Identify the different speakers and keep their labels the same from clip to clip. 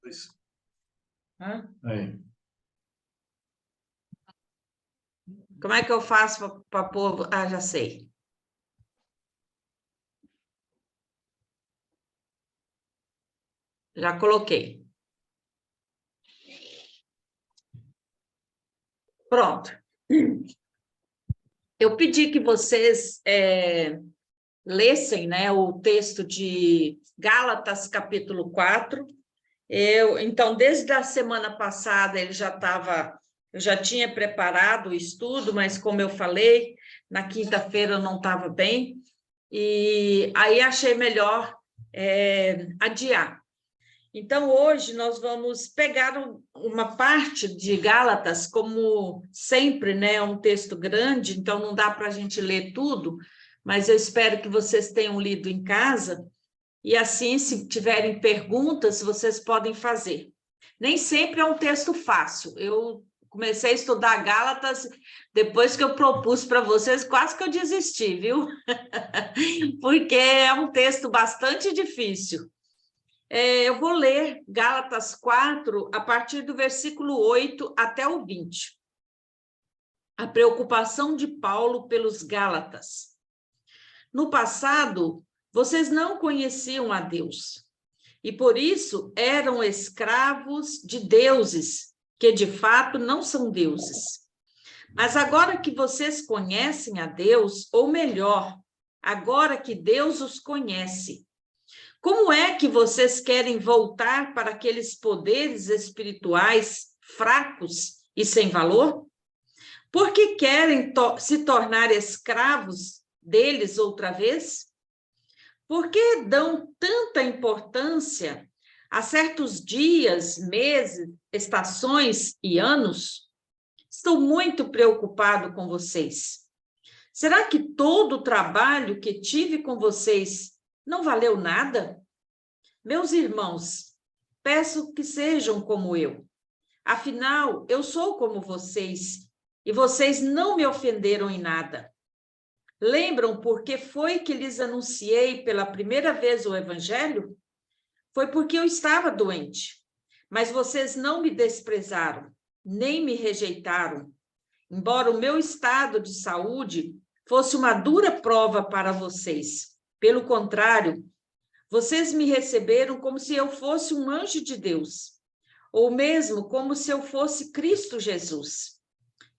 Speaker 1: Isso.
Speaker 2: Hã?
Speaker 1: Aí.
Speaker 2: Como é que eu faço para pôr? Ah, já sei. Já coloquei. Pronto. Eu pedi que vocês lessem, né, o texto de Gálatas, capítulo 4. Então, desde a semana passada, eu já tinha preparado o estudo, mas como eu falei, na quinta-feira eu não estava bem, e aí achei melhor adiar. Então, hoje nós vamos pegar uma parte de Gálatas, como sempre, né? É um texto grande, então não dá para a gente ler tudo, mas eu espero que vocês tenham lido em casa, e assim, se tiverem perguntas, vocês podem fazer. Nem sempre é um texto fácil. Eu comecei a estudar Gálatas depois que eu propus para vocês, quase que eu desisti, viu? Porque é um texto bastante difícil. Eu vou ler Gálatas 4, a partir do versículo 8 até o 20. A preocupação de Paulo pelos Gálatas. No passado, vocês não conheciam a Deus, e por isso eram escravos de deuses, que de fato não são deuses. Mas agora que vocês conhecem a Deus, ou melhor, agora que Deus os conhece, como é que vocês querem voltar para aqueles poderes espirituais fracos e sem valor? Por que querem se tornar escravos deles outra vez? Por que dão tanta importância a certos dias, meses, estações e anos? Estou muito preocupado com vocês. Será que todo o trabalho que tive com vocês não valeu nada? Meus irmãos, peço que sejam como eu. Afinal, eu sou como vocês, e vocês não me ofenderam em nada. Lembram por que foi que lhes anunciei pela primeira vez o Evangelho? Foi porque eu estava doente, mas vocês não me desprezaram, nem me rejeitaram. Embora o meu estado de saúde fosse uma dura prova para vocês. Pelo contrário, vocês me receberam como se eu fosse um anjo de Deus, ou mesmo como se eu fosse Cristo Jesus.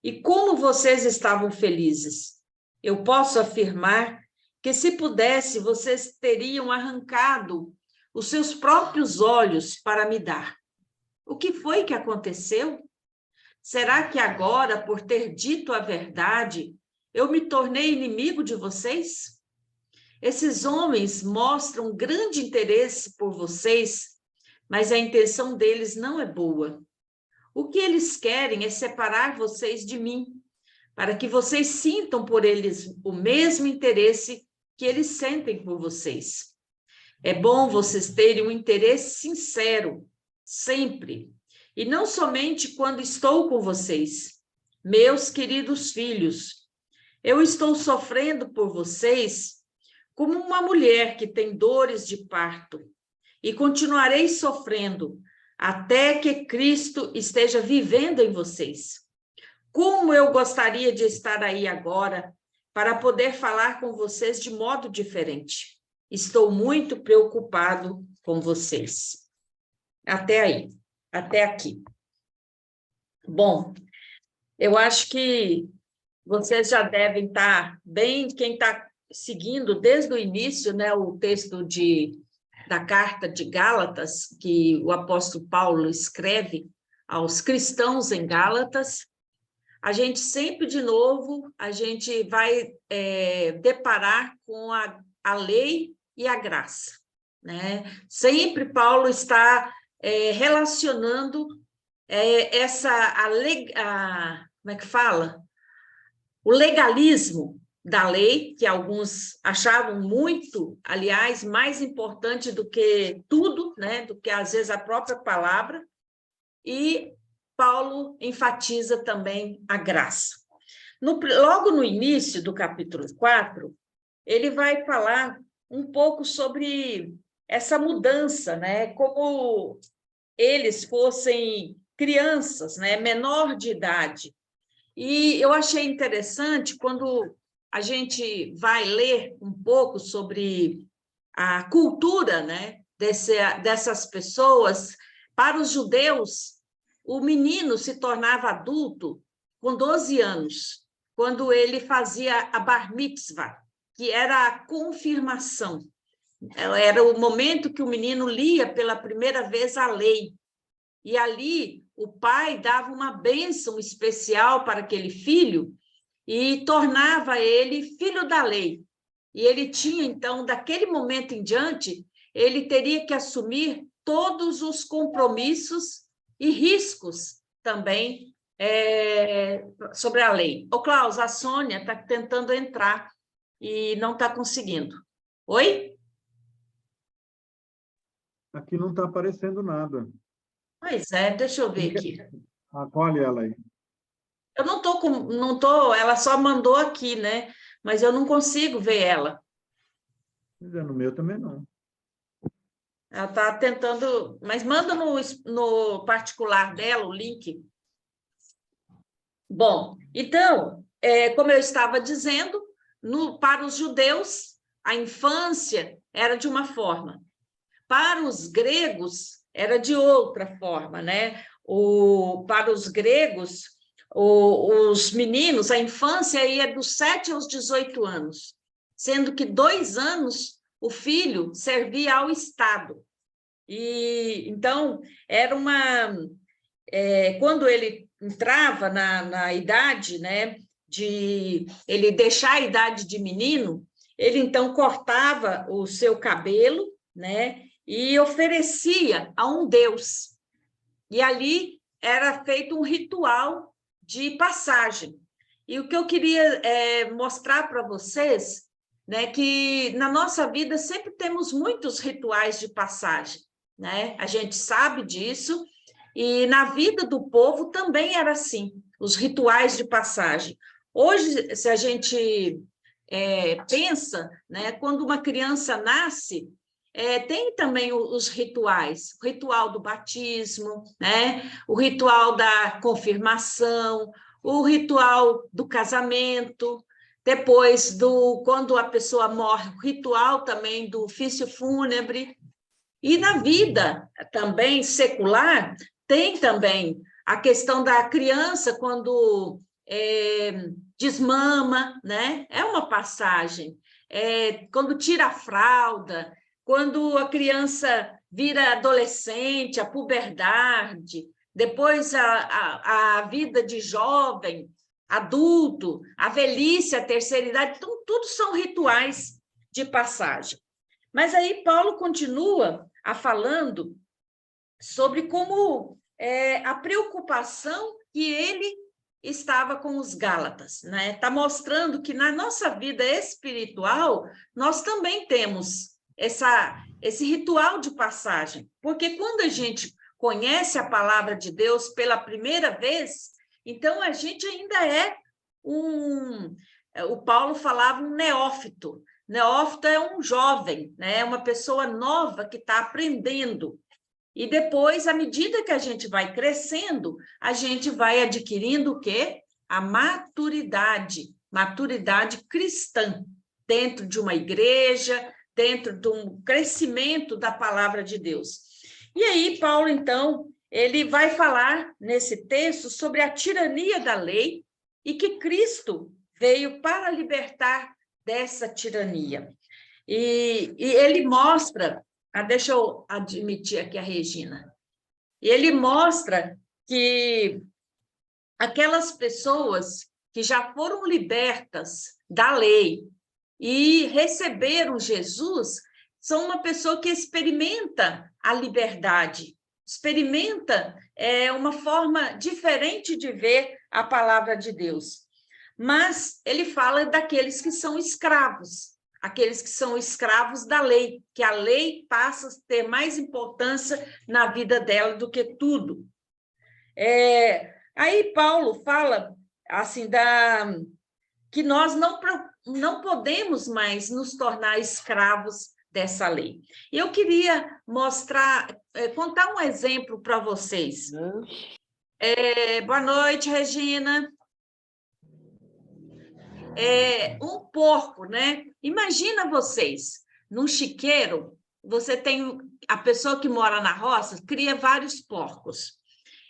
Speaker 2: E como vocês estavam felizes? Eu posso afirmar que, se pudesse, vocês teriam arrancado os seus próprios olhos para me dar. O que foi que aconteceu? Será que agora, por ter dito a verdade, eu me tornei inimigo de vocês? Esses homens mostram grande interesse por vocês, mas a intenção deles não é boa. O que eles querem é separar vocês de mim, para que vocês sintam por eles o mesmo interesse que eles sentem por vocês. É bom vocês terem um interesse sincero, sempre, e não somente quando estou com vocês. Meus queridos filhos, eu estou sofrendo por vocês como uma mulher que tem dores de parto, e continuarei sofrendo até que Cristo esteja vivendo em vocês. Como eu gostaria de estar aí agora para poder falar com vocês de modo diferente. Estou muito preocupado com vocês. Até aí, até aqui. Bom, eu acho que vocês já devem estar bem, quem está seguindo desde o início, né, o texto da carta de Gálatas, que o apóstolo Paulo escreve aos cristãos em Gálatas, a gente sempre, de novo, a gente vai deparar com a lei e a graça, né? Sempre Paulo está relacionando como é que fala? O legalismo da lei, que alguns achavam muito, aliás, mais importante do que tudo, né? Do que, às vezes, a própria palavra, e Paulo enfatiza também a graça. Logo no início do capítulo 4, ele vai falar um pouco sobre essa mudança, né? Como eles fossem crianças, né, menor de idade. E eu achei interessante quando a gente vai ler um pouco sobre a cultura, né, dessas pessoas. Para os judeus, o menino se tornava adulto com 12 anos, quando ele fazia a bar mitzvah, que era a confirmação. Era o momento que o menino lia pela primeira vez a lei. E ali o pai dava uma bênção especial para aquele filho e tornava ele filho da lei. E ele tinha, então, daquele momento em diante, ele teria que assumir todos os compromissos e riscos também sobre a lei. Ô, Klaus, a Sônia está tentando entrar e não está conseguindo. Oi?
Speaker 1: Aqui não está aparecendo nada.
Speaker 2: Pois é, deixa eu ver aqui.
Speaker 1: Acolhe ela aí.
Speaker 2: Eu não tô, ela só mandou aqui, né? Mas eu não consigo ver ela.
Speaker 1: No meu também não.
Speaker 2: Ela está tentando, mas manda no particular dela o link. Bom, então, como eu estava dizendo, para os judeus, a infância era de uma forma. Para os gregos, era de outra forma, né? Para os gregos, os meninos, a infância ia dos 7 aos 18 anos, sendo que 2 anos o filho servia ao Estado. E então era quando ele entrava na idade, né, de ele deixar a idade de menino, ele então cortava o seu cabelo, né, e oferecia a um deus. E ali era feito um ritual de passagem. E o que eu queria mostrar para vocês, né, que na nossa vida sempre temos muitos rituais de passagem, né? A gente sabe disso, e na vida do povo também era assim, os rituais de passagem. Hoje, se a gente pensa, né, quando uma criança nasce, tem também os rituais, o ritual do batismo, né, o ritual da confirmação, o ritual do casamento, depois quando a pessoa morre, o ritual também do ofício fúnebre. E na vida também secular, tem também a questão da criança quando desmama, né? É uma passagem. Quando tira a fralda, quando a criança vira adolescente, a puberdade, depois a vida de jovem, adulto, a velhice, a terceira idade, então, tudo são rituais de passagem. Mas aí Paulo continua falando sobre como a preocupação que ele estava com os Gálatas, né? Está mostrando que na nossa vida espiritual nós também temos esse ritual de passagem, porque quando a gente conhece a palavra de Deus pela primeira vez, então a gente ainda o Paulo falava um neófito. Neófito é um jovem, né? Uma pessoa nova que está aprendendo. E depois, à medida que a gente vai crescendo, a gente vai adquirindo o quê? A maturidade cristã, dentro de uma igreja, dentro de um crescimento da palavra de Deus. E aí, Paulo, então, ele vai falar nesse texto sobre a tirania da lei e que Cristo veio para libertar dessa tirania. E ele mostra, deixa eu admitir aqui a Regina, ele mostra que aquelas pessoas que já foram libertas da lei e receberam Jesus são uma pessoa que experimenta a liberdade, experimenta uma forma diferente de ver a palavra de Deus. Mas ele fala daqueles que são escravos, aqueles que são escravos da lei, que a lei passa a ter mais importância na vida dela do que tudo. Aí Paulo fala assim que nós não podemos mais nos tornar escravos dessa lei. Eu queria mostrar, contar um exemplo para vocês. Boa noite, Regina. Um porco, né? Imagina vocês, num chiqueiro, você tem a pessoa que mora na roça, cria vários porcos.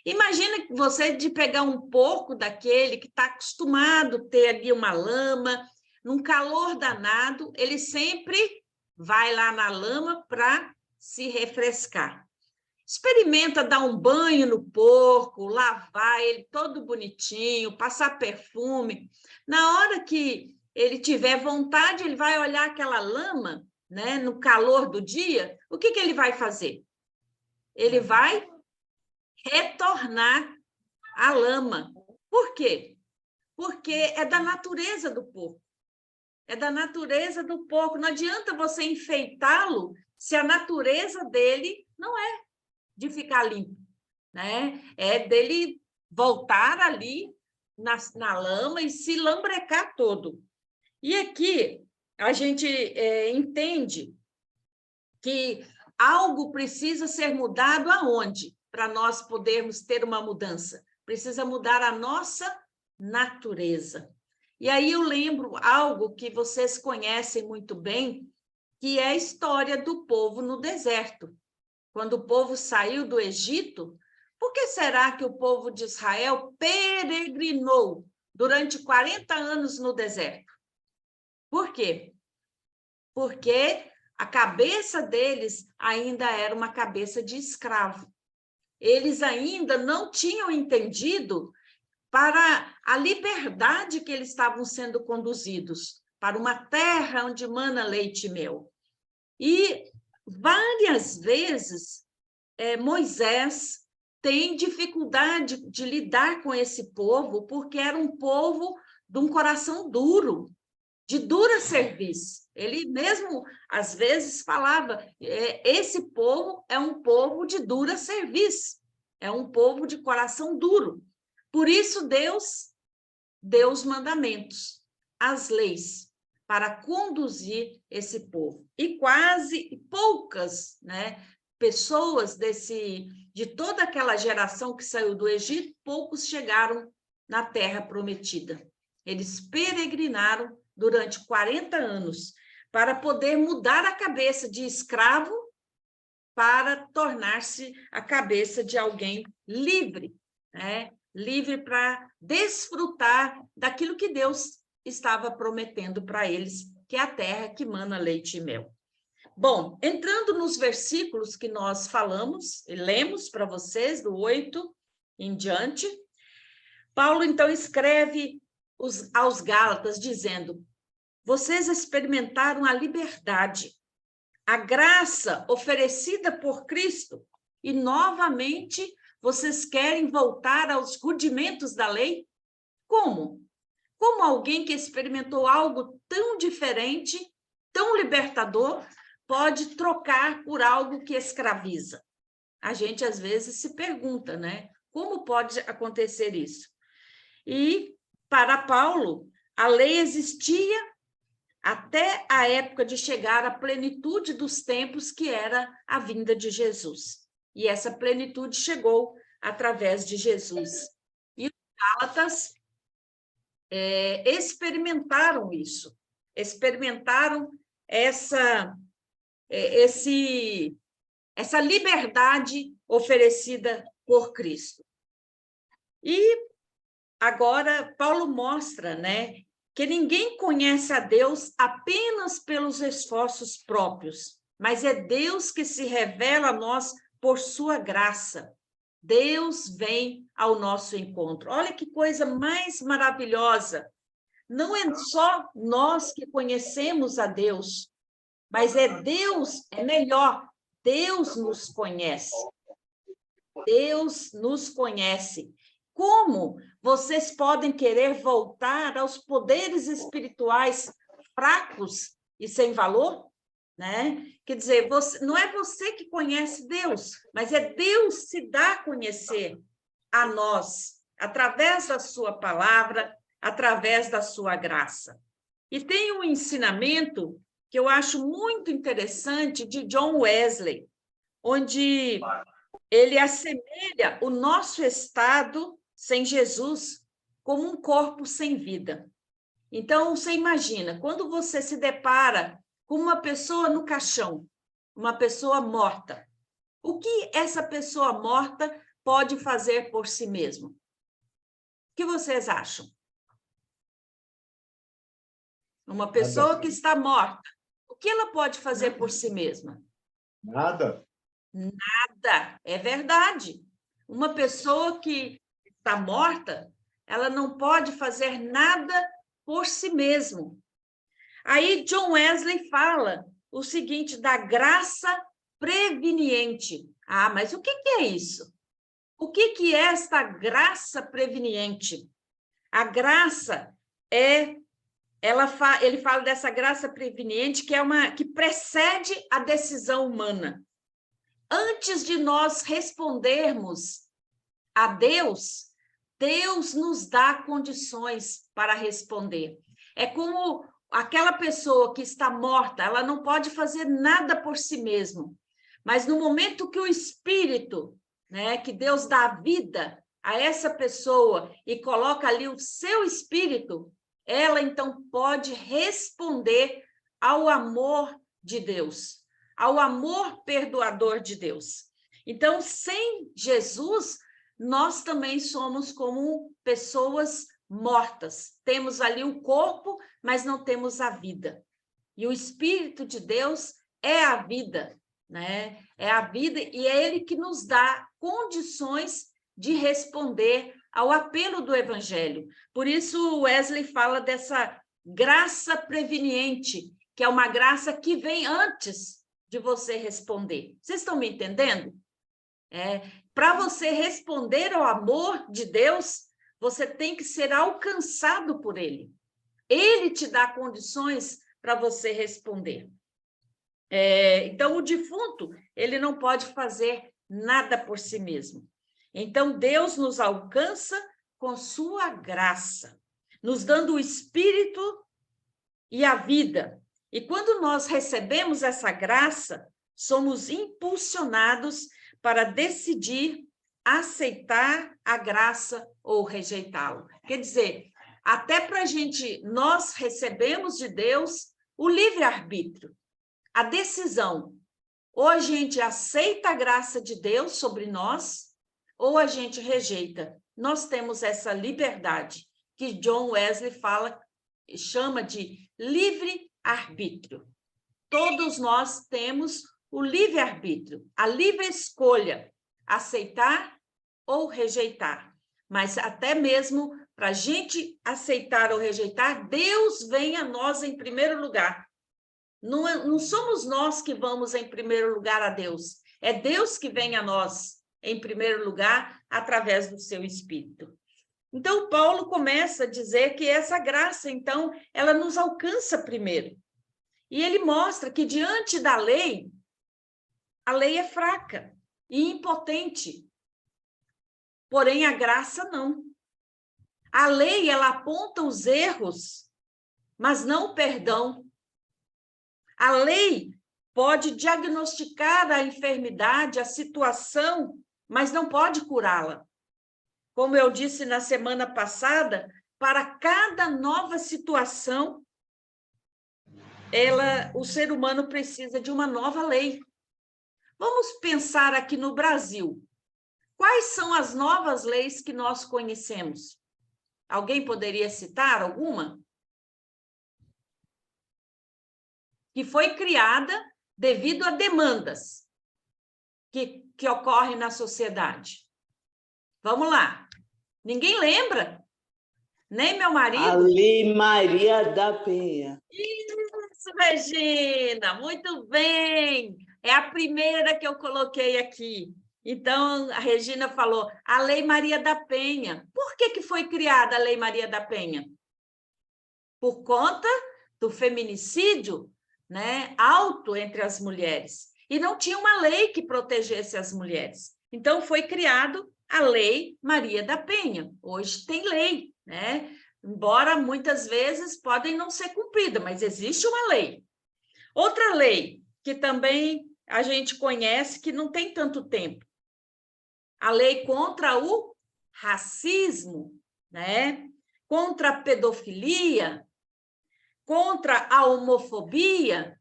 Speaker 2: Imagina você de pegar um porco daquele que está acostumado a ter ali uma lama, num calor danado, ele sempre vai lá na lama para se refrescar. Experimenta dar um banho no porco, lavar ele todo bonitinho, passar perfume. Na hora que ele tiver vontade, ele vai olhar aquela lama, né, no calor do dia, o que ele vai fazer? Ele vai retornar à lama. Por quê? Porque é da natureza do porco. É da natureza do porco. Não adianta você enfeitá-lo se a natureza dele não é de ficar limpo, né? É dele voltar ali na lama e se lambrecar todo. E aqui a gente entende que algo precisa ser mudado aonde? Para nós podermos ter uma mudança. Precisa mudar a nossa natureza. E aí eu lembro algo que vocês conhecem muito bem, que é a história do povo no deserto. Quando o povo saiu do Egito, por que será que o povo de Israel peregrinou durante 40 anos no deserto? Por quê? Porque a cabeça deles ainda era uma cabeça de escravo. Eles ainda não tinham entendido para a liberdade que eles estavam sendo conduzidos, para uma terra onde mana leite e mel. E várias vezes Moisés tem dificuldade de lidar com esse povo, porque era um povo de um coração duro, de dura serviço. Ele mesmo, às vezes, falava, esse povo é um povo de dura serviço, é um povo de coração duro. Por isso, Deus deu os mandamentos, as leis, para conduzir esse povo. E quase poucas, né, pessoas de toda aquela geração que saiu do Egito, poucos chegaram na terra prometida. Eles peregrinaram durante 40 anos para poder mudar a cabeça de escravo para tornar-se a cabeça de alguém livre, né? Livre para desfrutar daquilo que Deus estava prometendo para eles, que é a terra que mana leite e mel. Bom, entrando nos versículos que nós falamos e lemos para vocês, do 8 em diante, Paulo, então, escreve aos Gálatas, dizendo: vocês experimentaram a liberdade, a graça oferecida por Cristo, e, novamente, vocês querem voltar aos rudimentos da lei? Como? Como alguém que experimentou algo tão diferente, tão libertador, pode trocar por algo que escraviza? A gente, às vezes, se pergunta, né? Como pode acontecer isso? E, para Paulo, a lei existia até a época de chegar à plenitude dos tempos, que era a vinda de Jesus. E essa plenitude chegou através de Jesus. E os Gálatas experimentaram isso, experimentaram essa liberdade oferecida por Cristo. E agora Paulo mostra, né, que ninguém conhece a Deus apenas pelos esforços próprios, mas é Deus que se revela a nós por sua graça. Deus vem ao nosso encontro. Olha que coisa mais maravilhosa. Não é só nós que conhecemos a Deus, mas Deus, é melhor, Deus nos conhece. Deus nos conhece. Como vocês podem querer voltar aos poderes espirituais fracos e sem valor? Né? Quer dizer, não é você que conhece Deus, mas é Deus se dá a conhecer a nós, através da sua palavra, através da sua graça. E tem um ensinamento que eu acho muito interessante de John Wesley, onde ele assemelha o nosso estado sem Jesus como um corpo sem vida. Então, você imagina, quando você se depara com uma pessoa no caixão, uma pessoa morta, o que essa pessoa morta pode fazer por si mesma? O que vocês acham? Uma pessoa que está morta, o que ela pode fazer por si mesma?
Speaker 3: Nada.
Speaker 2: Nada, é verdade. Uma pessoa que está morta, ela não pode fazer nada por si mesmo. Aí John Wesley fala o seguinte, da graça preveniente. Ah, mas o que é isso? O que é esta graça preveniente? A graça ele fala dessa graça preveniente que precede a decisão humana. Antes de nós respondermos a Deus, Deus nos dá condições para responder. É como aquela pessoa que está morta, ela não pode fazer nada por si mesma. Mas no momento que o Espírito, né, que Deus dá vida a essa pessoa e coloca ali o seu Espírito, ela então pode responder ao amor de Deus, ao amor perdoador de Deus. Então, sem Jesus, nós também somos como pessoas mortas. Temos ali o corpo, mas não temos a vida. E o Espírito de Deus é a vida, né? É a vida e é Ele que nos dá condições de responder ao apelo do Evangelho. Por isso, Wesley fala dessa graça preveniente, que é uma graça que vem antes de você responder. Vocês estão me entendendo? Para você responder ao amor de Deus, você tem que ser alcançado por Ele. Ele te dá condições para você responder. Então, o defunto, ele não pode fazer nada por si mesmo. Então, Deus nos alcança com sua graça, nos dando o Espírito e a vida. E quando nós recebemos essa graça, somos impulsionados para decidir aceitar a graça ou rejeitá-la. Quer dizer, até para a gente, nós recebemos de Deus o livre-arbítrio, a decisão. Ou a gente aceita a graça de Deus sobre nós, ou a gente rejeita. Nós temos essa liberdade, que John Wesley chama de livre-arbítrio. Todos nós temos o livre-arbítrio, a livre escolha, aceitar ou rejeitar. Mas até mesmo para a gente aceitar ou rejeitar, Deus vem a nós em primeiro lugar. Não somos nós que vamos em primeiro lugar a Deus, é Deus que vem a nós em primeiro lugar através do seu Espírito. Então, Paulo começa a dizer que essa graça, então, ela nos alcança primeiro. E ele mostra que diante da lei, a lei é fraca e impotente. Porém, a graça não. A lei, ela aponta os erros, mas não o perdão. A lei pode diagnosticar a enfermidade, a situação, mas não pode curá-la. Como eu disse na semana passada, para cada nova situação, o ser humano precisa de uma nova lei. Vamos pensar aqui no Brasil. Quais são as novas leis que nós conhecemos? Alguém poderia citar alguma? Que foi criada devido a demandas que ocorrem na sociedade. Vamos lá. Ninguém lembra? Nem meu marido?
Speaker 4: A Lei Maria da Penha.
Speaker 2: Isso, Regina, muito bem. É a primeira que eu coloquei aqui. Então, a Regina falou, a Lei Maria da Penha. Por que foi criada a Lei Maria da Penha? Por conta do feminicídio, né, alto entre as mulheres. E não tinha uma lei que protegesse as mulheres. Então, foi criado a Lei Maria da Penha. Hoje tem lei, né? Embora muitas vezes podem não ser cumpridas, mas existe uma lei. Outra lei que também a gente conhece que não tem tanto tempo. A lei contra o racismo, né? Contra a pedofilia, contra a homofobia,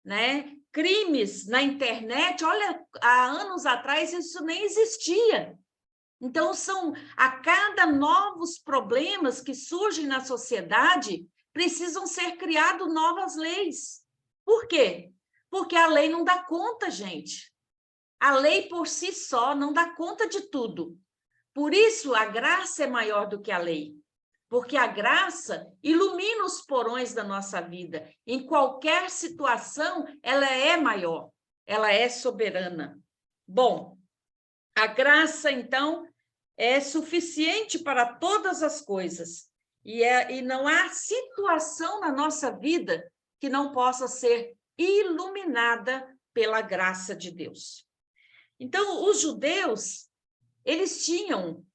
Speaker 2: né? Crimes na internet. Olha, há anos atrás isso nem existia. Então, a cada novos problemas que surgem na sociedade, precisam ser criadas novas leis. Por quê? Porque a lei não dá conta, gente. A lei por si só não dá conta de tudo. Por isso, a graça é maior do que a lei. Porque a graça ilumina os porões da nossa vida. Em qualquer situação, ela é maior. Ela é soberana. Bom, a graça, então, é suficiente para todas as coisas. E não há situação na nossa vida que não possa ser iluminada pela graça de Deus. Então, os judeus, eles tinham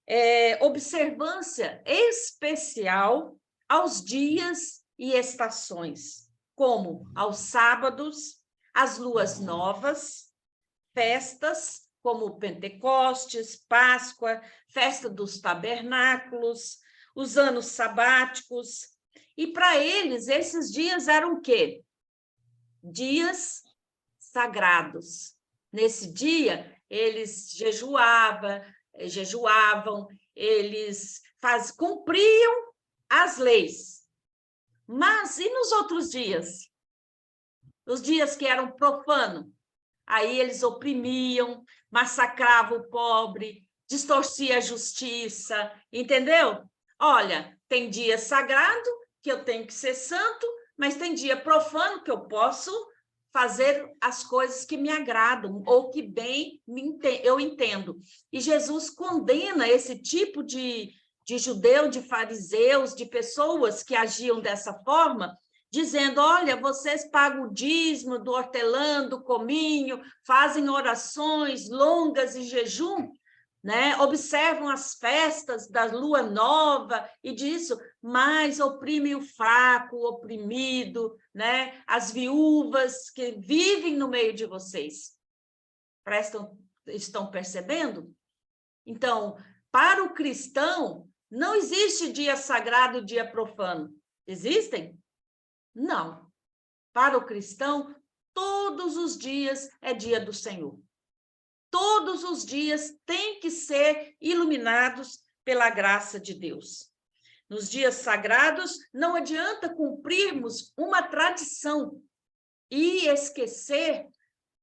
Speaker 2: observância especial aos dias e estações, como aos sábados, as luas novas, festas, como Pentecostes, Páscoa, festa dos tabernáculos, os anos sabáticos. E para eles, esses dias eram o quê? Dias sagrados. Nesse dia, eles jejuavam, eles cumpriam as leis. Mas e nos outros dias? Os dias que eram profanos? Aí eles oprimiam, massacravam o pobre, distorcia a justiça, entendeu? Olha, tem dia sagrado, que eu tenho que ser santo, mas tem dia profano, que eu posso fazer as coisas que me agradam, ou que bem eu entendo. E Jesus condena esse tipo de judeu, de fariseus, de pessoas que agiam dessa forma, dizendo, olha, vocês pagam o dízimo do hortelã, do cominho, fazem orações longas e jejum, né? Observam as festas da lua nova e disso, mas oprimem o fraco, o oprimido, né? As viúvas que vivem no meio de vocês. Estão percebendo? Então, para o cristão, não existe dia sagrado e dia profano. Existem? Não. Para o cristão, todos os dias é dia do Senhor. Todos os dias têm que ser iluminados pela graça de Deus. Nos dias sagrados, não adianta cumprirmos uma tradição e esquecer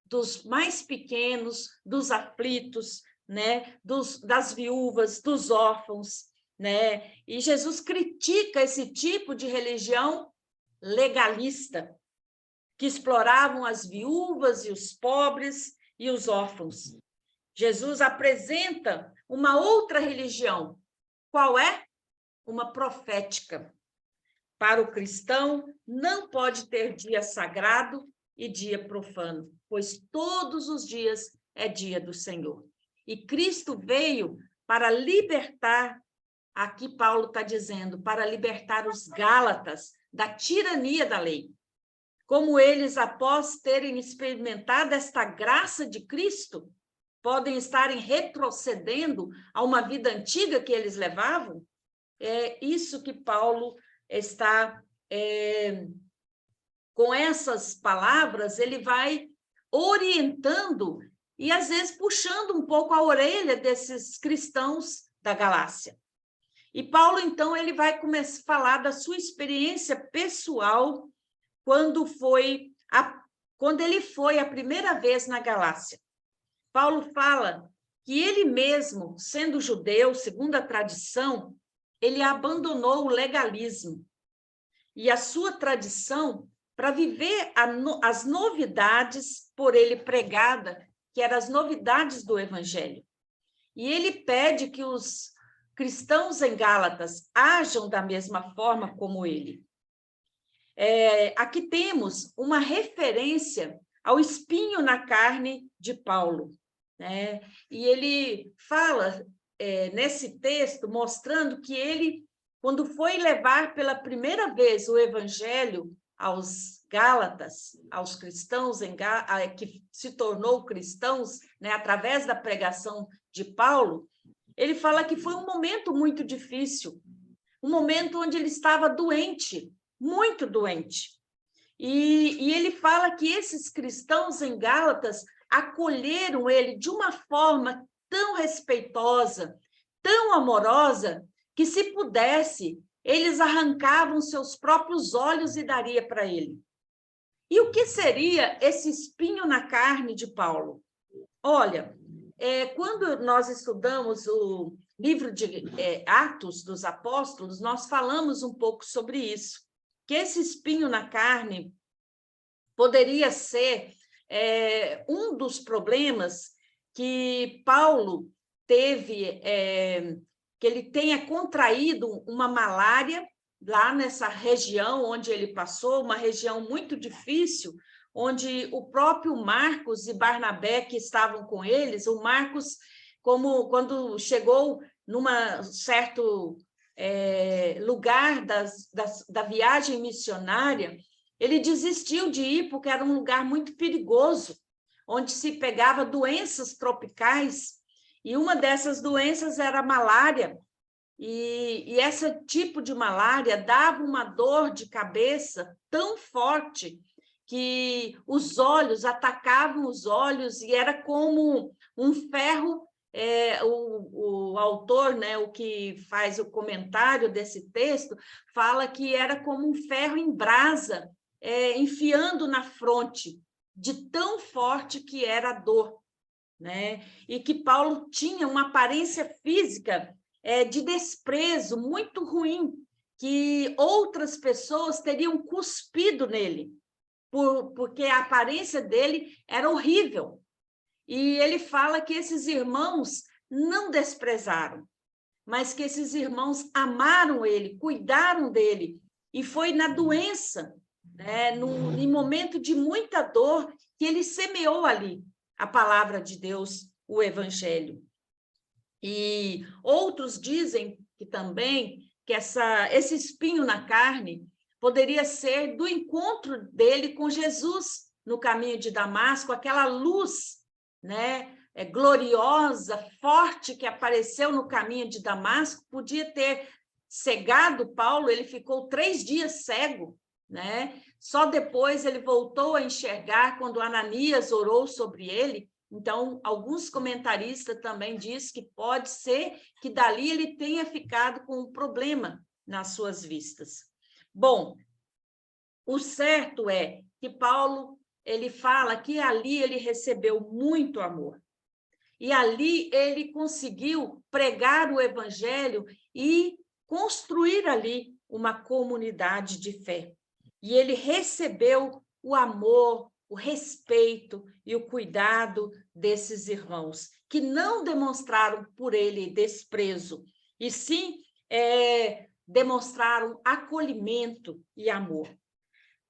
Speaker 2: dos mais pequenos, dos aflitos, né? Das viúvas, dos órfãos, né? E Jesus critica esse tipo de religião legalista, que exploravam as viúvas e os pobres e os órfãos. Jesus apresenta uma outra religião. Qual é? Uma profética. Para o cristão, não pode ter dia sagrado e dia profano, pois todos os dias é dia do Senhor. E Cristo veio para libertar, aqui Paulo está dizendo, para libertar os Gálatas da tirania da lei. Como eles, após terem experimentado esta graça de Cristo, podem estarem retrocedendo a uma vida antiga que eles levavam? É isso que Paulo está... com essas palavras, ele vai orientando e, às vezes, puxando um pouco a orelha desses cristãos da Galácia. E Paulo, então, ele vai começar a falar da sua experiência pessoal quando ele foi a primeira vez na Galácia. Paulo fala que ele mesmo, sendo judeu, segundo a tradição, ele abandonou o legalismo e a sua tradição para viver as novidades por ele pregada, que eram as novidades do Evangelho. E ele pede que os cristãos em Gálatas ajam da mesma forma como ele. Aqui temos uma referência ao espinho na carne de Paulo, né? E ele fala nesse texto, mostrando que ele, quando foi levar pela primeira vez o evangelho aos Gálatas, aos cristãos que se tornou cristãos, né, através da pregação de Paulo, ele fala que foi um momento muito difícil, um momento onde ele estava doente, muito doente. E ele fala que esses cristãos em Gálatas acolheram ele de uma forma tão respeitosa, tão amorosa, que se pudesse, eles arrancavam seus próprios olhos e daria para ele. E o que seria esse espinho na carne de Paulo? Olha, quando nós estudamos o livro de Atos dos Apóstolos, nós falamos um pouco sobre isso, que esse espinho na carne poderia ser um dos problemas que Paulo teve, que ele tenha contraído uma malária lá nessa região onde ele passou, uma região muito difícil, onde o próprio Marcos e Barnabé, que estavam com eles, o Marcos, quando chegou num certo lugar da viagem missionária, ele desistiu de ir porque era um lugar muito perigoso, onde se pegava doenças tropicais, e uma dessas doenças era a malária, e esse tipo de malária dava uma dor de cabeça tão forte que os olhos atacavam os olhos, e era como um ferro. O autor, né, o que faz o comentário desse texto, fala que era como um ferro em brasa, enfiando na fronte, de tão forte que era a dor, né? E que Paulo tinha uma aparência física de desprezo muito ruim, que outras pessoas teriam cuspido nele, porque a aparência dele era horrível. E ele fala que esses irmãos não desprezaram, mas que esses irmãos amaram ele, cuidaram dele, e foi na doença, né, em momento de muita dor, que ele semeou ali a palavra de Deus, o evangelho. E outros dizem que também que esse espinho na carne poderia ser do encontro dele com Jesus no caminho de Damasco, aquela luz, né, gloriosa, forte, que apareceu no caminho de Damasco, podia ter cegado Paulo. Ele ficou 3 dias cego, né? Só depois ele voltou a enxergar quando Ananias orou sobre ele. Então, alguns comentaristas também dizem que pode ser que dali ele tenha ficado com um problema nas suas vistas. Bom, o certo é que Paulo, ele fala que ali ele recebeu muito amor. E ali ele conseguiu pregar o evangelho e construir ali uma comunidade de fé. E ele recebeu o amor, o respeito e o cuidado desses irmãos, que não demonstraram por ele desprezo, e sim demonstraram acolhimento e amor.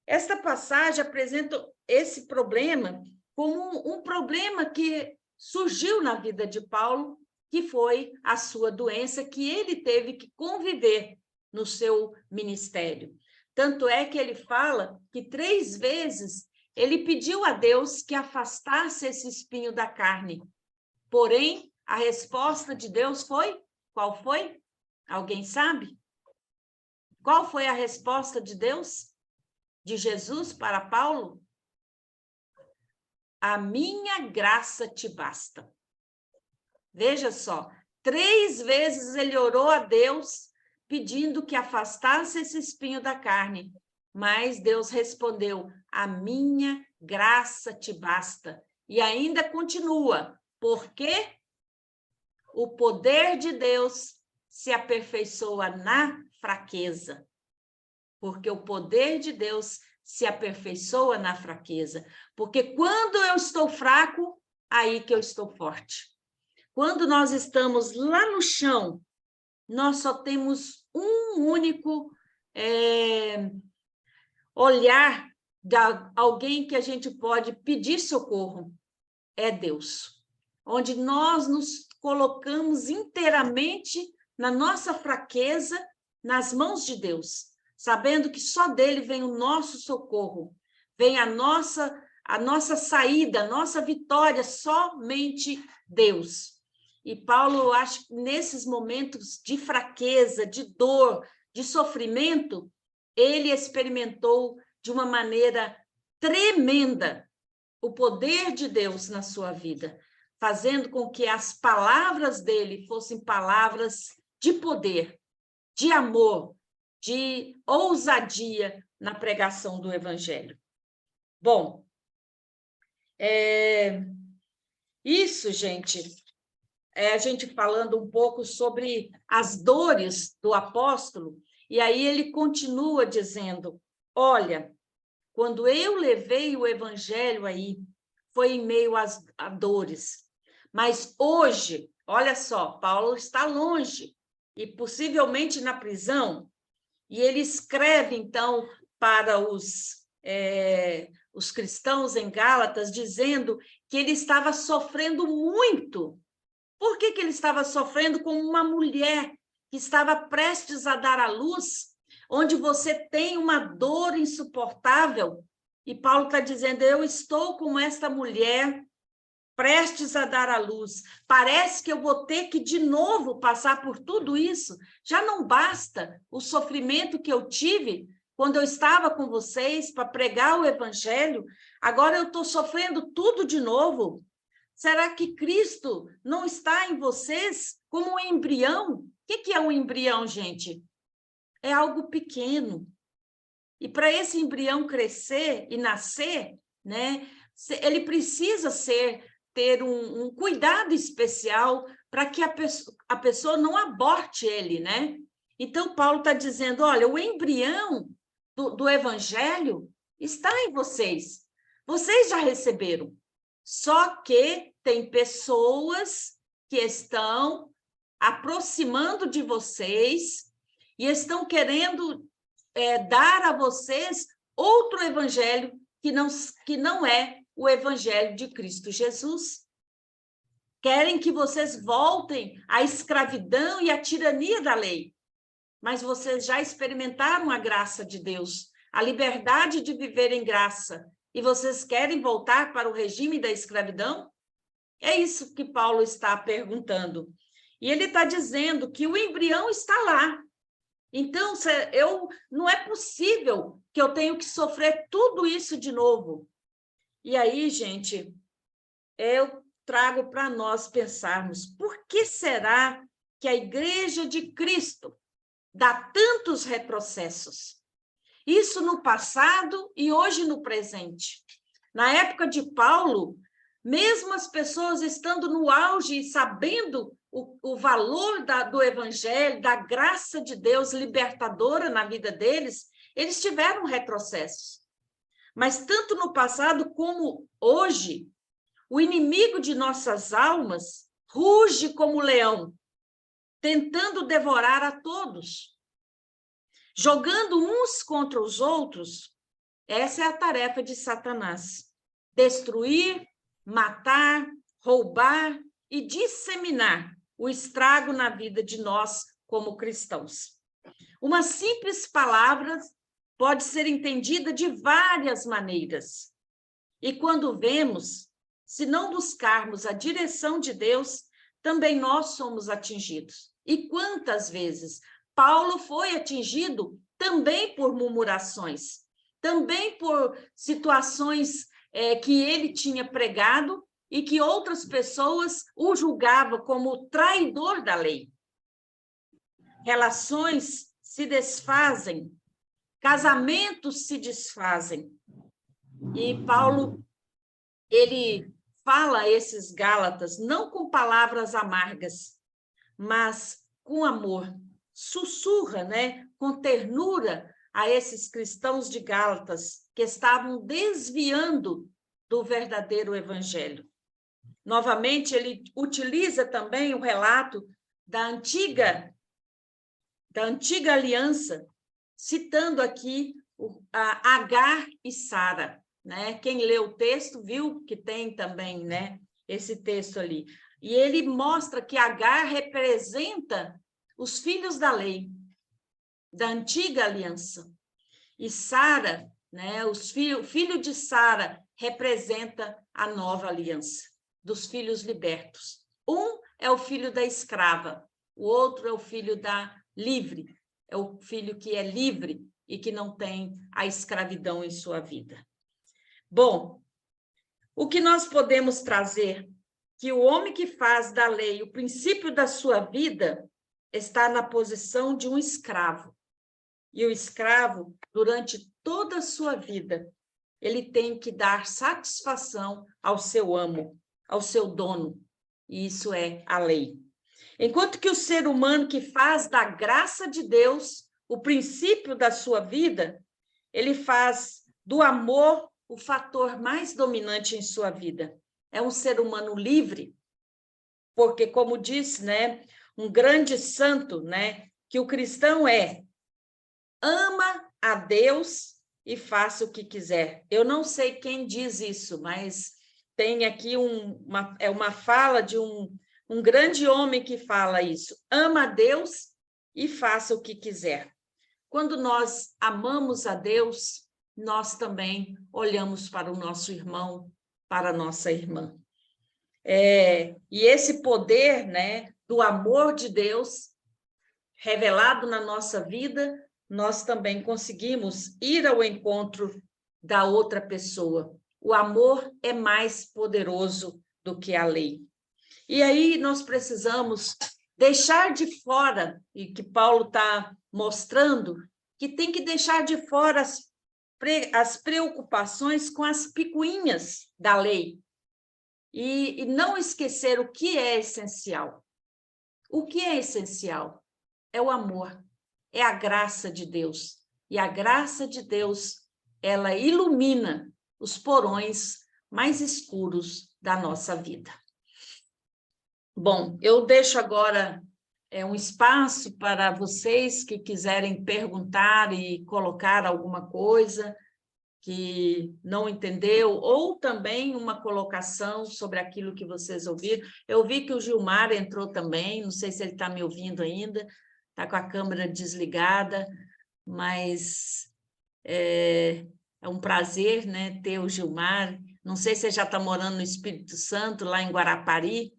Speaker 2: Esta passagem apresenta esse problema como um problema que surgiu na vida de Paulo, que foi a sua doença, que ele teve que conviver no seu ministério. Tanto é que ele fala que 3 vezes ele pediu a Deus que afastasse esse espinho da carne. Porém, a resposta de Deus foi? Qual foi? Alguém sabe? Qual foi a resposta de Deus? De Jesus para Paulo? A minha graça te basta. Veja só, 3 vezes ele orou a Deus pedindo que afastasse esse espinho da carne, mas Deus respondeu: a minha graça te basta. E ainda continua, porque o poder de Deus se aperfeiçoa na fraqueza. Porque o poder de Deus se aperfeiçoa na fraqueza. Porque quando eu estou fraco, aí que eu estou forte. Quando nós estamos lá no chão, nós só temos um único olhar de alguém que a gente pode pedir socorro, é Deus. Onde nós nos colocamos inteiramente na nossa fraqueza, nas mãos de Deus, sabendo que só dele vem o nosso socorro, vem a nossa saída, a nossa vitória, somente Deus. E Paulo, eu acho que nesses momentos de fraqueza, de dor, de sofrimento, ele experimentou de uma maneira tremenda o poder de Deus na sua vida, fazendo com que as palavras dele fossem palavras de poder, de amor, de ousadia na pregação do Evangelho. Bom, isso, gente, a gente falando um pouco sobre as dores do apóstolo, e aí ele continua dizendo, olha, quando eu levei o Evangelho aí, foi em meio a dores, mas hoje, olha só, Paulo está longe, e possivelmente na prisão, e ele escreve, então, para os cristãos em Gálatas, dizendo que ele estava sofrendo muito. Por que ele estava sofrendo? Como uma mulher que estava prestes a dar à luz, onde você tem uma dor insuportável, e Paulo está dizendo, eu estou como esta mulher, prestes a dar à luz. Parece que eu vou ter que, de novo, passar por tudo isso. Já não basta o sofrimento que eu tive quando eu estava com vocês para pregar o Evangelho, agora eu estou sofrendo tudo de novo. Será que Cristo não está em vocês como um embrião? O que é um embrião, gente? É algo pequeno. E para esse embrião crescer e nascer, né, ele precisa ter um cuidado especial para que a pessoa não aborte ele, né? Então, Paulo está dizendo, olha, o embrião do Evangelho está em vocês. Vocês já receberam. Só que tem pessoas que estão aproximando de vocês e estão querendo dar a vocês outro evangelho que não é o evangelho de Cristo Jesus. Querem que vocês voltem à escravidão e à tirania da lei, mas vocês já experimentaram a graça de Deus, a liberdade de viver em graça, e vocês querem voltar para o regime da escravidão? É isso que Paulo está perguntando. E ele está dizendo que o embrião está lá. Então, não é possível que eu tenha que sofrer tudo isso de novo. E aí, gente, eu trago para nós pensarmos, por que será que a Igreja de Cristo dá tantos retrocessos? Isso no passado e hoje no presente. Na época de Paulo, mesmo as pessoas estando no auge e sabendo o valor do Evangelho, da graça de Deus libertadora na vida deles, eles tiveram retrocessos. Mas tanto no passado como hoje, o inimigo de nossas almas ruge como leão, tentando devorar a todos, jogando uns contra os outros. Essa é a tarefa de Satanás: destruir, matar, roubar e disseminar o estrago na vida de nós como cristãos. Uma simples palavra pode ser entendida de várias maneiras. E quando vemos, se não buscarmos a direção de Deus, também nós somos atingidos. E quantas vezes Paulo foi atingido também por murmurações, também por situações que ele tinha pregado e que outras pessoas o julgavam como traidor da lei. Relações se desfazem, casamentos se desfazem. E Paulo, ele fala a esses Gálatas, não com palavras amargas, mas com amor. Sussurra, né, com ternura a esses cristãos de Gálatas que estavam desviando do verdadeiro evangelho. Novamente, ele utiliza também o relato da antiga aliança, citando aqui a Agar e Sara, né? Quem lê o texto viu que tem também, né, esse texto ali. E ele mostra que Agar representa os filhos da lei, da antiga aliança. E Sara né? O filho de Sara representa a nova aliança dos filhos libertos. Um é o filho da escrava, o outro é o filho da livre, é o filho que é livre e que não tem a escravidão em sua vida. Bom, o que nós podemos trazer? Que o homem que faz da lei o princípio da sua vida está na posição de um escravo. E o escravo, durante toda a sua vida, ele tem que dar satisfação ao seu amo, ao seu dono. E isso é a lei. Enquanto que o ser humano que faz da graça de Deus o princípio da sua vida, ele faz do amor o fator mais dominante em sua vida. É um ser humano livre, porque, como disse, né, um grande santo, né, que o cristão ama a Deus e faça o que quiser. Eu não sei quem diz isso, mas tem aqui uma fala de um grande homem que fala isso. Ama a Deus e faça o que quiser. Quando nós amamos a Deus, nós também olhamos para o nosso irmão, para a nossa irmã. E esse poder, né, do amor de Deus revelado na nossa vida, nós também conseguimos ir ao encontro da outra pessoa. O amor é mais poderoso do que a lei. E aí nós precisamos deixar de fora, e que Paulo está mostrando, que tem que deixar de fora as preocupações com as picuinhas da lei e não esquecer o que é essencial. O que é essencial? É o amor, é a graça de Deus. E a graça de Deus, ela ilumina os porões mais escuros da nossa vida. Bom, eu deixo agora um espaço para vocês que quiserem perguntar e colocar alguma coisa que não entendeu, ou também uma colocação sobre aquilo que vocês ouviram. Eu vi que o Gilmar entrou também, não sei se ele está me ouvindo ainda, está com a câmera desligada, mas é um prazer, né, ter o Gilmar. Não sei se ele já está morando no Espírito Santo, lá em Guarapari,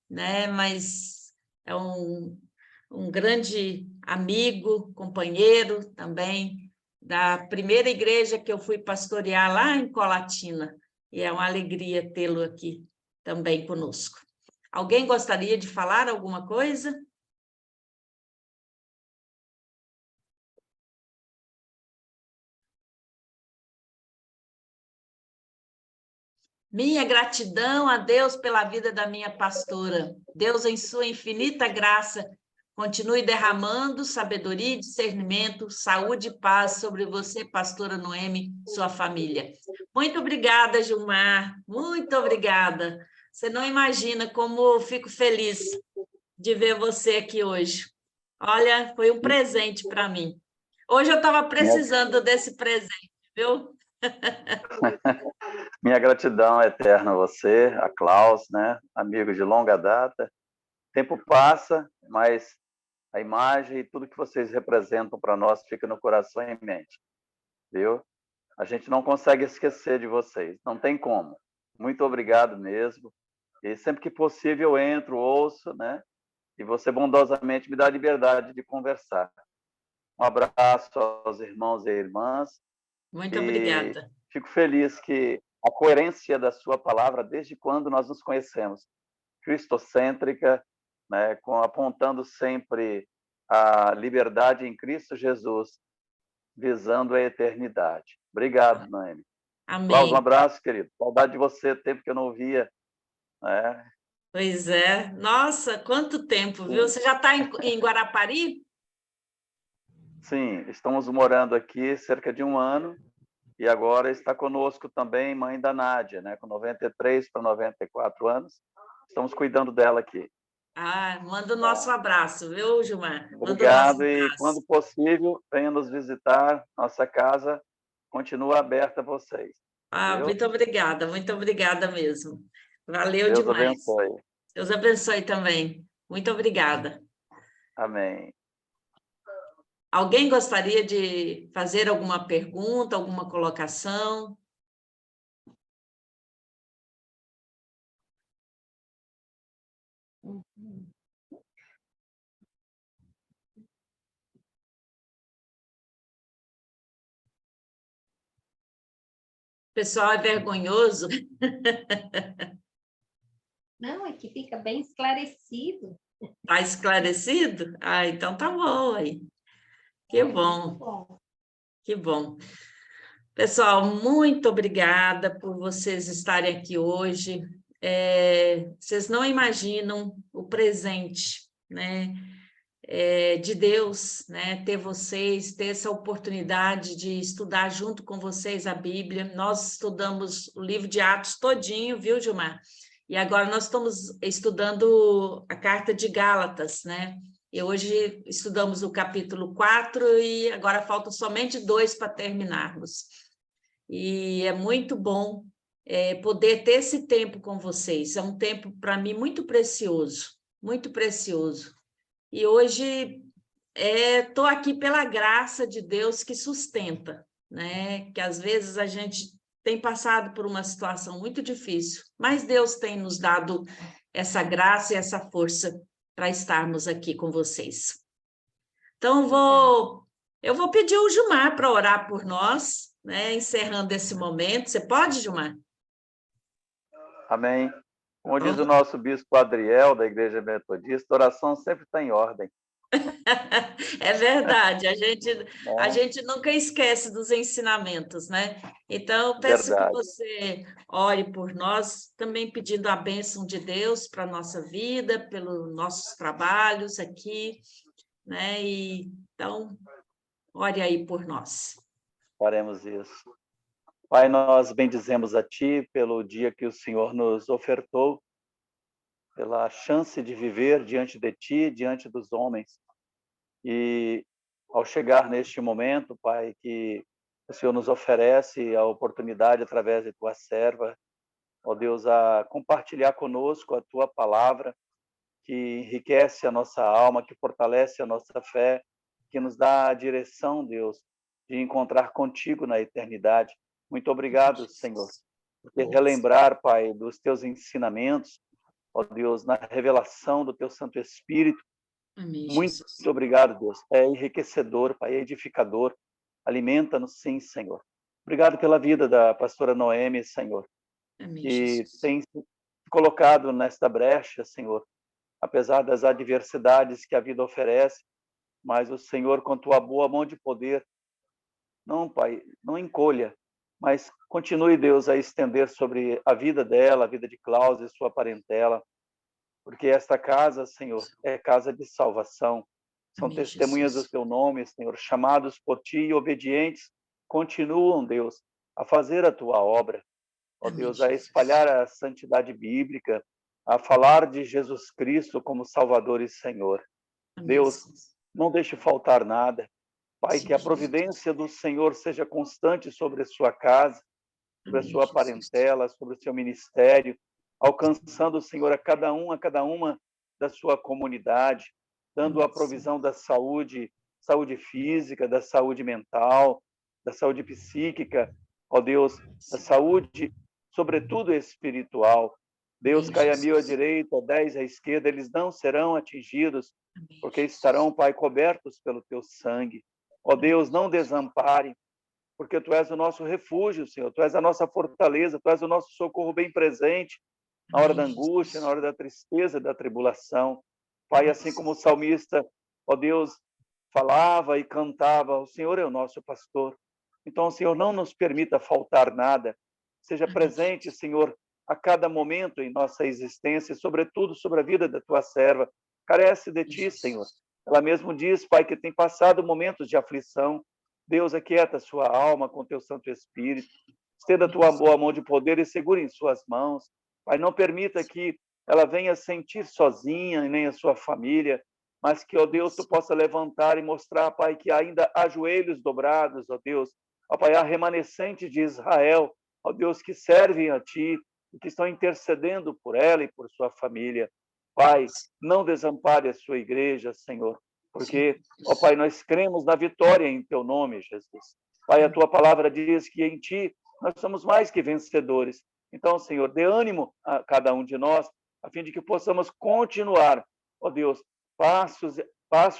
Speaker 2: né, mas é um grande amigo, companheiro também, da primeira igreja que eu fui pastorear lá em Colatina, e é uma alegria tê-lo aqui também conosco. Alguém gostaria de falar alguma coisa? Minha gratidão a Deus pela vida da minha pastora. Deus, em sua infinita graça, continue derramando sabedoria e discernimento, saúde e paz sobre você, pastora Noemi, sua família. Muito obrigada, Gilmar. Muito obrigada. Você não imagina como eu fico feliz de ver você aqui hoje. Olha, foi um presente para mim. Hoje eu estava precisando desse presente, viu?
Speaker 3: Minha gratidão eterna a você, a Klaus, né? Amigos de longa data. O tempo passa, mas a imagem e tudo que vocês representam para nós fica no coração e em mente, viu? A gente não consegue esquecer de vocês, não tem como. Muito obrigado mesmo. E sempre que possível eu entro, ouço, né? E você bondosamente me dá a liberdade de conversar. Um abraço aos irmãos e irmãs.
Speaker 2: Muito obrigada.
Speaker 3: Fico feliz que a coerência da sua palavra, desde quando nós nos conhecemos, cristocêntrica, né, apontando sempre a liberdade em Cristo Jesus, visando a eternidade. Obrigado, Noemi.
Speaker 2: Amém.
Speaker 3: Cláudio, um abraço, querido. Saudade de você, tempo que eu não ouvia. Né?
Speaker 2: Pois é. Nossa, quanto tempo, viu? Você já está em Guarapari?
Speaker 3: Sim, estamos morando aqui cerca de 1 ano. E agora está conosco também mãe da Nádia, né, com 93 para 94 anos. Estamos cuidando dela aqui.
Speaker 2: Manda o nosso abraço, viu, Gilmar?
Speaker 3: Obrigado e, quando possível, venha nos visitar. Nossa casa continua aberta a vocês.
Speaker 2: Muito obrigada mesmo. Valeu
Speaker 3: Deus
Speaker 2: demais.
Speaker 3: abençoe.
Speaker 2: Deus abençoe também. Muito obrigada.
Speaker 3: Amém.
Speaker 2: Alguém gostaria de fazer alguma pergunta, alguma colocação? Pessoal, é vergonhoso?
Speaker 5: Não, é que fica bem esclarecido.
Speaker 2: Está esclarecido? Ah, então tá bom aí. Que bom,
Speaker 5: Bom,
Speaker 2: que bom. Pessoal, muito obrigada por vocês estarem aqui hoje. Vocês não imaginam o presente, né, de Deus, né, ter vocês, ter essa oportunidade de estudar junto com vocês a Bíblia. Nós estudamos o livro de Atos todinho, viu, Gilmar? E agora nós estamos estudando a carta de Gálatas, né? E hoje estudamos o capítulo 4 e agora faltam somente 2 para terminarmos. E é muito bom poder ter esse tempo com vocês. É um tempo, para mim, muito precioso, muito precioso. E hoje estou aqui pela graça de Deus que sustenta, né? Que às vezes a gente tem passado por uma situação muito difícil, mas Deus tem nos dado essa graça e essa força para estarmos aqui com vocês. Então, eu vou pedir o Gilmar para orar por nós, né? Encerrando esse momento. Você pode, Gilmar?
Speaker 3: Amém. Como diz o nosso bispo Adriel, da Igreja Metodista, oração sempre está em ordem.
Speaker 2: É verdade, a gente nunca esquece dos ensinamentos, né? Então, eu peço que você ore por nós, também pedindo a bênção de Deus para a nossa vida, pelos nossos trabalhos aqui, né? Então, ore aí por nós.
Speaker 3: Faremos isso. Pai, nós bendizemos a Ti pelo dia que o Senhor nos ofertou, pela chance de viver diante de Ti, diante dos homens. E ao chegar neste momento, Pai, que o Senhor nos oferece a oportunidade, através de Tua serva, ó Deus, a compartilhar conosco a Tua palavra, que enriquece a nossa alma, que fortalece a nossa fé, que nos dá a direção, Deus, de encontrar contigo na eternidade. Muito obrigado, Senhor, porque relembrar, Pai, dos Teus ensinamentos, ó Deus, na revelação do Teu Santo Espírito.
Speaker 2: Amém,
Speaker 3: Muito obrigado, Deus. É enriquecedor, Pai, é edificador. Alimenta-nos, sim, Senhor. Obrigado pela vida da pastora Noemi, Senhor,
Speaker 2: Amém,
Speaker 3: que tem se colocado nesta brecha, Senhor, apesar das adversidades que a vida oferece, mas o Senhor, com tua boa mão de poder, não, Pai, não encolha, mas continue, Deus, a estender sobre a vida dela, a vida de Cláudia e sua parentela, porque esta casa, Senhor, é casa de salvação. São
Speaker 2: Amém,
Speaker 3: testemunhas
Speaker 2: Jesus.
Speaker 3: do teu nome, Senhor, chamados por ti e obedientes, continuam, Deus, a fazer a tua obra. Ó
Speaker 2: Amém,
Speaker 3: Deus, a
Speaker 2: Jesus.
Speaker 3: espalhar a santidade bíblica, a falar de Jesus Cristo como Salvador e Senhor.
Speaker 2: Amém,
Speaker 3: Deus,
Speaker 2: Jesus.
Speaker 3: não deixe faltar nada. Pai,
Speaker 2: Sim,
Speaker 3: que a
Speaker 2: Jesus.
Speaker 3: providência do Senhor seja constante sobre a sua casa, sobre a
Speaker 2: Amém,
Speaker 3: sua
Speaker 2: Jesus.
Speaker 3: parentela, sobre o seu ministério, alcançando, Senhor, a cada uma da sua comunidade, dando a provisão da saúde, saúde física, da saúde mental, da saúde psíquica, ó Deus, da saúde, sobretudo espiritual. Deus, cai a 1000 à direita, 10 à esquerda, eles não serão atingidos, porque estarão, Pai, cobertos pelo teu sangue. Ó Deus, não desampare, porque Tu és o nosso refúgio, Senhor. Tu és a nossa fortaleza, Tu és o nosso socorro bem presente na hora da angústia, na hora da tristeza, da tribulação. Pai, assim como o salmista, ó Deus, falava e cantava, o Senhor é o nosso pastor. Então, Senhor, não nos permita faltar nada. Seja presente, Senhor, a cada momento em nossa existência, e sobretudo sobre a vida da Tua serva. Carece de Ti, Senhor. Ela mesmo diz, Pai, que tem passado momentos de aflição. Deus, aquieta a sua alma com Teu Santo Espírito. Estenda a Tua boa mão de poder e segure em suas mãos. Pai, não permita que ela venha sentir sozinha, e nem a sua família, mas que, ó Deus, Tu possa levantar e mostrar, Pai, que ainda há joelhos dobrados, ó Deus, ó Pai, há remanescentes de Israel, ó Deus, que servem a Ti e que estão intercedendo por ela e por sua família. Pai, não desampare a sua igreja, Senhor, Porque, ó Pai, nós cremos na vitória em Teu nome, Jesus. Pai, a Tua palavra diz que em Ti nós somos mais que vencedores. Então, Senhor, dê ânimo a cada um de nós, a fim de que possamos continuar, ó Deus, passo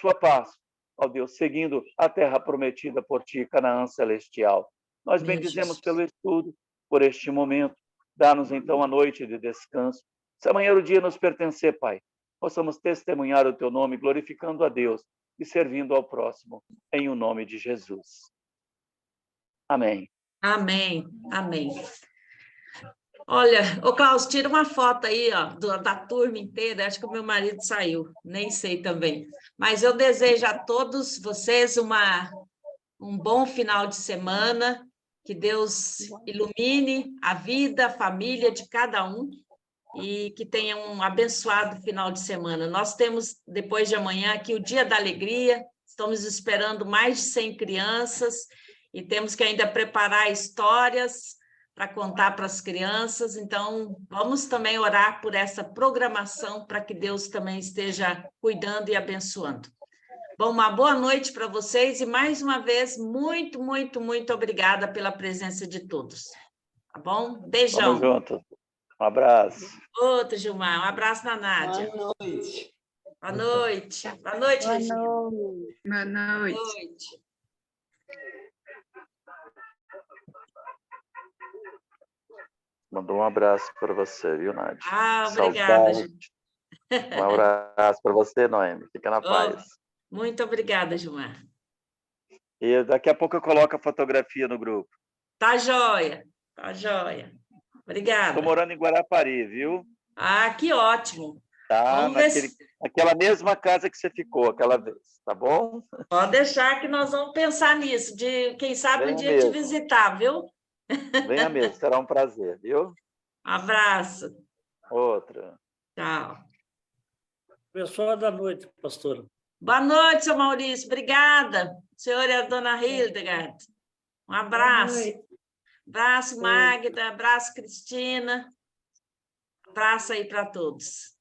Speaker 3: a passo, ó Deus, seguindo a terra prometida por Ti, Canaã celestial. Nós bendizemos pelo estudo, por este momento. Dá-nos, então, a noite de descanso. Se amanhã o dia nos pertencer, Pai, possamos testemunhar o Teu nome, glorificando a Deus e servindo ao próximo, em o nome de Jesus. Amém.
Speaker 2: Amém, amém. Olha, ô Klaus, tira uma foto aí, ó, da turma inteira. Acho que o meu marido saiu, nem sei também. Mas eu desejo a todos vocês um bom final de semana, que Deus ilumine a vida, a família de cada um e que tenha um abençoado final de semana. Nós temos, depois de amanhã, aqui o Dia da Alegria, estamos esperando mais de 100 crianças e temos que ainda preparar histórias para contar para as crianças, então vamos também orar por essa programação para que Deus também esteja cuidando e abençoando. Bom, uma boa noite para vocês e mais uma vez, muito, muito, muito obrigada pela presença de todos. Tá bom? Beijão.
Speaker 3: Vamos juntos. Um abraço.
Speaker 2: Outro, Gilmar. Um abraço na Nádia.
Speaker 4: Boa noite.
Speaker 2: Boa noite. Boa noite,
Speaker 5: Boa
Speaker 2: Regina.
Speaker 5: noite.
Speaker 6: Boa noite.
Speaker 2: Boa noite.
Speaker 3: Mandou um abraço para você, viu, Nádia?
Speaker 2: Ah, obrigada,
Speaker 3: Saudade.
Speaker 2: Gilmar.
Speaker 3: Um abraço para você, Noemi. Fica na paz.
Speaker 2: Muito obrigada, Gilmar.
Speaker 3: E daqui a pouco eu coloco a fotografia no grupo.
Speaker 2: Tá joia. Tá joia. Obrigada.
Speaker 3: Estou morando em Guarapari, viu?
Speaker 2: Ah, que ótimo.
Speaker 3: Tá
Speaker 2: Vamos ver
Speaker 3: naquela mesma casa que você ficou aquela vez, tá bom?
Speaker 2: Pode deixar que nós vamos pensar nisso, de quem sabe um
Speaker 3: Venha
Speaker 2: dia
Speaker 3: mesmo.
Speaker 2: te visitar, viu?
Speaker 3: Venha mesmo, será um prazer, viu?
Speaker 2: Abraço.
Speaker 3: Outra.
Speaker 2: Tchau.
Speaker 7: Pessoal da noite, pastora.
Speaker 2: Boa noite, seu Maurício. Obrigada. O senhor é a dona Hildegard. Um abraço. Abraço, Magda. Abraço, Cristina. Abraço aí para todos.